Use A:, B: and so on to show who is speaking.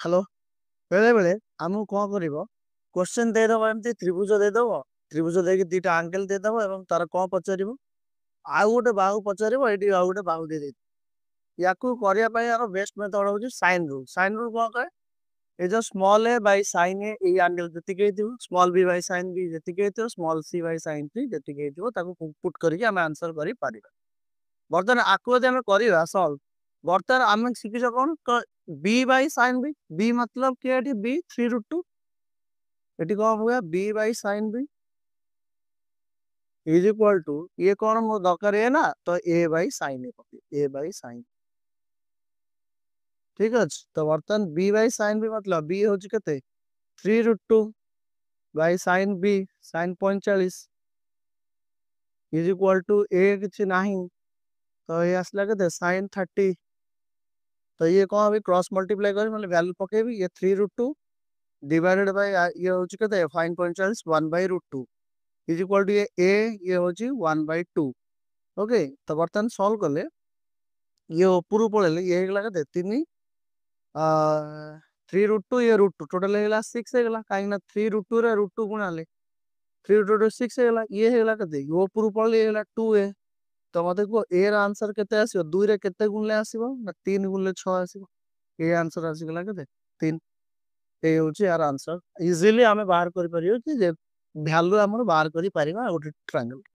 A: Hello. ବେଳେ ବେଳେ ଆମକୁ କଣ କରିବ, କ୍ୱେଶ୍ଚନ ଦେଇଦବ, ଏମିତି ତ୍ରିଭୁଜ ଦେଇଦବ, ତ୍ରିଭୁଜ ଦେଇକି ଦିଟା ଆଙ୍ଗେଲ ଦେଇଦବ ଏବଂ ତାର କଣ ପଚାରିବ, ଆଉ ଗୋଟେ ବାହୁ ପଚାରିବ, ଏଇଠି ଆଉ ଗୋଟେ ବାହୁ ଦେଇଦେଇଥିବ। ୟାକୁ କରିବା ପାଇଁ ଆମର ବେଷ୍ଟ ମେଥଡ ହଉଛି ସାଇନ ରୁଲ। ସାଇନ ରୁଲ କଣ କରେ, ଏ ଯୋଉ small a by sine a ଏଇ ଆଙ୍ଗେଲ ଯେତିକି ହେଇଥିବ, small b by sine b ଯେତିକି ହେଇଥିବ, small c by sine c ଯେତିକି ହେଇଥିବ, ତାକୁ ପୁଟ୍ କରିକି ଆମେ ଆନ୍ସର କରିପାରିବା। ବର୍ତ୍ତମାନ ଆକୁ ଯଦି ଆମେ କରିବା ସଲ୍ଭ, ବର୍ତ୍ତମାନ ଆମେ ଶିଖିଛ କଣ, B by sine B. B मतलब क्या है, बी 3√2। एटी कौन हुआ, B by sine B is equal to, ये कौन मो दरकार है ना, तो A by sine A by sine. ठीक अच्छे, तो बर्तमान बी बाई साइन बी मतलब बी हूँ के 3√2 by sine B sine 45 is equal to A किसी नहीं, तो ये आसला के साइन 30। तो ये कौन अभी क्रॉस मल्टीप्लाई कर मतलब वैल्यू पकेबी, ये 3√2 डिवाइडेड बाय ये हूँ के फाइन 45 1/√2 इज इक्वल टू ये हूँ 1/2। ओके, तो बर्तमान सॉल्व कले ये ऊपर पड़े ये के 3√2 ये √2 टोटल है 6 है कहीं 3√2 रे √2 गुणा 3√2 6 है ये के ऊपर पड़े ये 2a। तो मत कह ए आंसर केते आसीबो, 2 रे केते गुणले आसीबो ना 3 गुणले 6 आसीबो। ए आंसर आसीगला के 3। ये हूँ यार आंसर, इजिली आम बाहर कर वैल्यू आम बाहर कर ट्रायंगल।